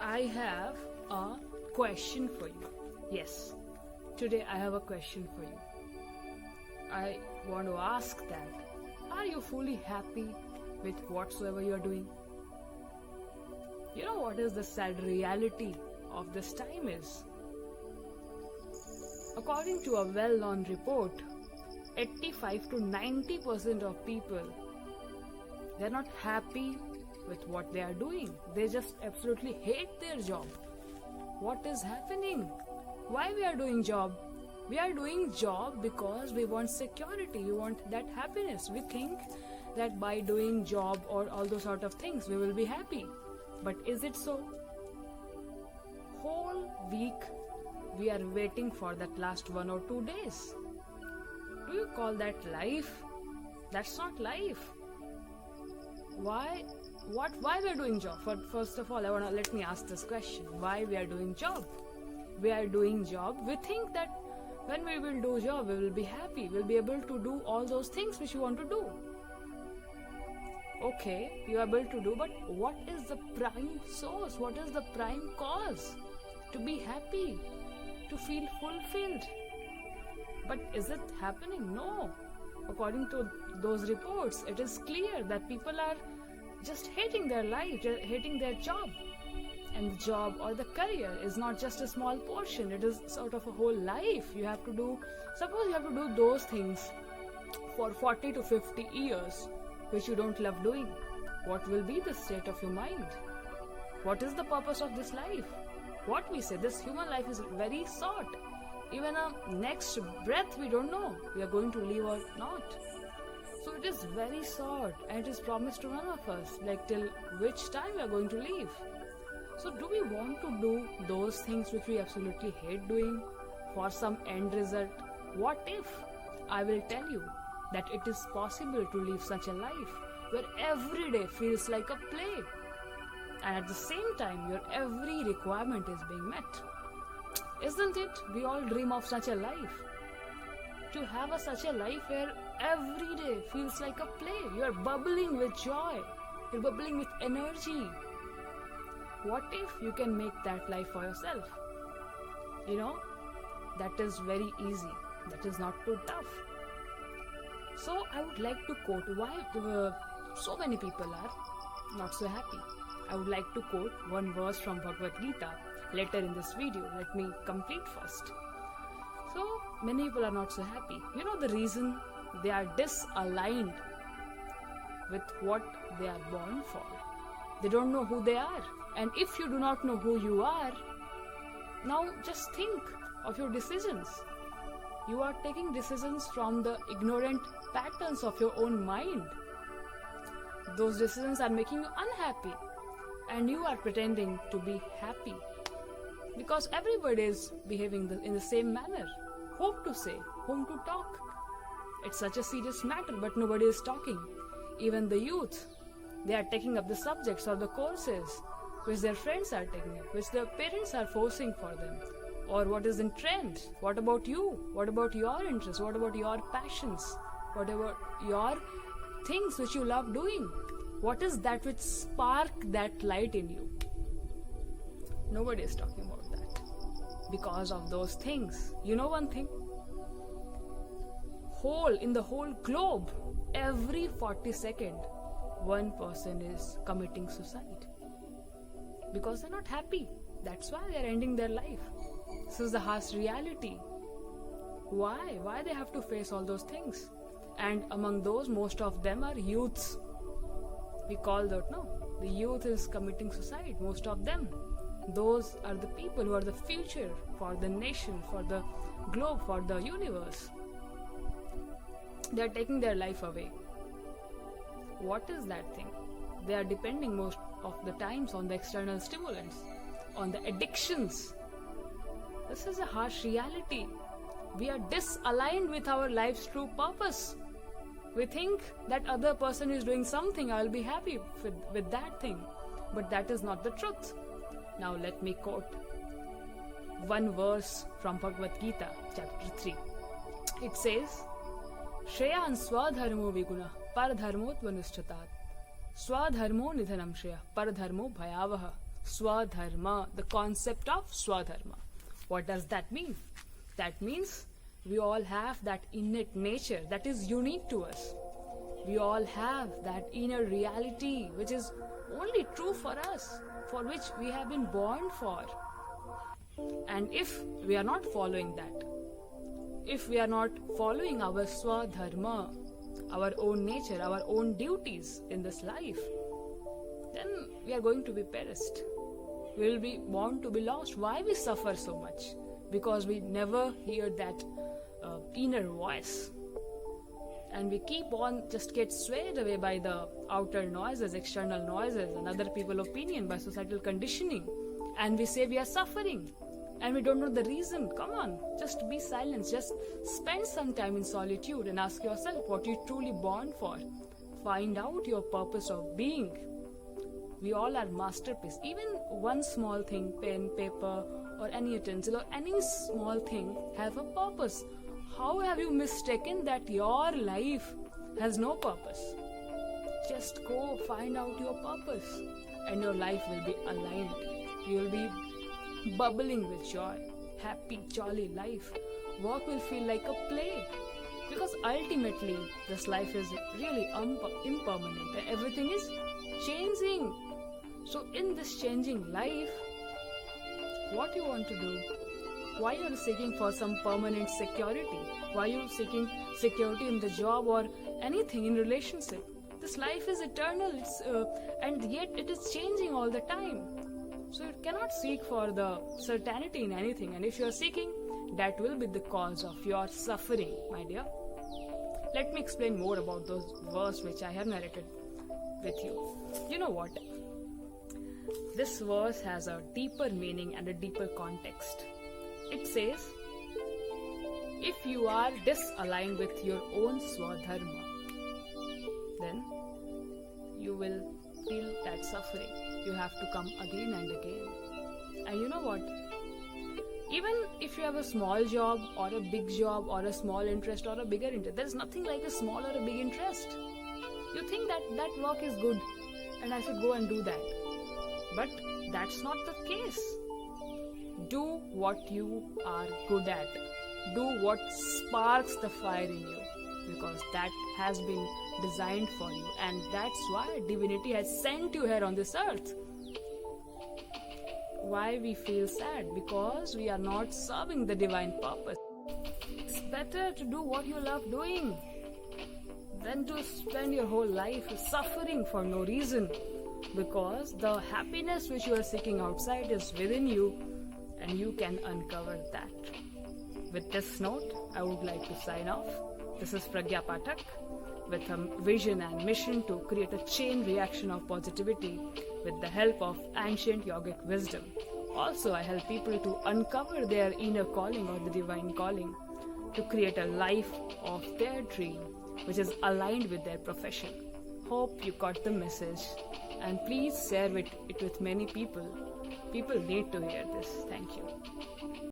I have a question for you. Yes, today I have a question for you. I want to ask that, are you fully happy with whatsoever you are doing? You know what is the sad reality of this time is? According to a well-known report, 85 to 90% of people, they're not happy with what they are doing. They just absolutely hate their job. What is happening? Why we are doing job? We are doing job because we want security. We want that happiness. We think that by doing job or all those sort of things, we will be happy. But is it so? Whole week we are waiting for that last 1 or 2 days. Do you call that life? That's not life. Why we are doing job? First of all, let me ask this question. Why we are doing job? We are doing job. We think that when we will do job, we will be happy. We'll be able to do all those things which we want to do. Okay, you are able to do, but what is the prime source? What is the prime cause to be happy, to feel fulfilled? But is it happening? No. According to those reports, it is clear that people are just hating their life, hating their job. And the job or the career is not just a small portion, it is sort of a whole life. You have to do, suppose you have to do those things for 40 to 50 years, which you don't love doing. What will be the state of your mind? What is the purpose of this life? What we say, this human life is very short. Even a next breath we don't know, we are going to live or not. So it is very short and it is promised to none of us, like till which time we are going to live. So do we want to do those things which we absolutely hate doing for some end result? What if? I will tell you that it is possible to live such a life where every day feels like a play and at the same time your every requirement is being met. Isn't it? We all dream of such a life. To have such a life where every day feels like a play. You are bubbling with joy. You're bubbling with energy. What if you can make that life for yourself? You know, that is very easy. That is not too tough. So I would like to quote why so many people are not so happy. I would like to quote one verse from Bhagavad Gita later in this video. Let me complete first. So many people are not so happy. You know the reason? They are disaligned with what they are born for. They don't know who they are. And if you do not know who you are, now just think of your decisions. You are taking decisions from the ignorant patterns of your own mind. Those decisions are making you unhappy. And you are pretending to be happy. Because everybody is behaving in the same manner. Whom to say, whom to talk. It's such a serious matter, but nobody is talking. Even the youth, they are taking up the subjects or the courses which their friends are taking up, which their parents are forcing for them. Or what is in trend? What about you? What about your interests? What about your passions? What about your things which you love doing? What is that which spark that light in you? Nobody is talking about that. Because of those things. You know one thing? In the whole globe, every 40 seconds, one person is committing suicide. Because they're not happy. That's why they're ending their life. This is the harsh reality. Why? Why they have to face all those things? And among those, most of them are youths. We call that, no? The youth is committing suicide, most of them. Those are the people who are the future for the nation, for the globe, for the universe. They are taking their life away. What is that thing? They are depending most of the times on the external stimulants, on the addictions. This is a harsh reality. We are disaligned with our life's true purpose. We think that other person is doing something, I will be happy with that thing. But that is not the truth. Now let me quote one verse from Bhagavad Gita, chapter 3. It says, Shreyan swadharmo viguna paradharmo tvanuschatat Swadharmo nidhanam shreya paradharmo bhayavaha Swadharma, the concept of Swadharma. What does that mean? That means we all have that innate nature that is unique to us. We all have that inner reality which is only true for us, for which we have been born for. And if we are not following that, if we are not following our Swadharma, our own nature, our own duties in this life, then we are going to be perished. We will be born to be lost. Why we suffer so much? Because we never hear that inner voice. And we keep on just get swayed away by the outer noises, external noises, and other people's opinion, by societal conditioning. And we say we are suffering. And we don't know the reason. Come on, just be silent. Just spend some time in solitude and ask yourself what you're truly born for. Find out your purpose of being. We all are masterpiece. Even one small thing, pen, paper, or any utensil, or any small thing have a purpose. How have you mistaken that your life has no purpose? Just go find out your purpose, and your life will be aligned. You will be bubbling with joy, happy, jolly life. Work will feel like a play, because ultimately this life is really impermanent and everything is changing. So in this changing life, what you want to do? Why you are seeking for some permanent security? Why you seeking security in the job or anything in relationship? This life is eternal, and yet it is changing all the time. So you cannot seek for the certainty in anything, and if you are seeking, that will be the cause of your suffering, my dear. Let me explain more about those verses which I have narrated with you. You know what? This verse has a deeper meaning and a deeper context. It says, if you are disaligned with your own Swadharma, then you will feel that suffering. You have to come again and again. And you know what? Even if you have a small job or a big job or a small interest or a bigger interest, there's nothing like a small or a big interest. You think that that work is good and I should go and do that. But that's not the case. Do what you are good at. Do what sparks the fire in you, because that has been designed for you, and that's why divinity has sent you here on this earth. Why we feel sad? Because we are not serving the divine purpose. It's better to do what you love doing than to spend your whole life suffering for no reason, because the happiness which you are seeking outside is within you, and you can uncover that. With this note, I would like to sign off. This is Pragya Pathak with a vision and mission to create a chain reaction of positivity with the help of ancient yogic wisdom. Also, I help people to uncover their inner calling or the divine calling, to create a life of their dream which is aligned with their profession. Hope you got the message, and please share it with many people. People need to hear this. Thank you.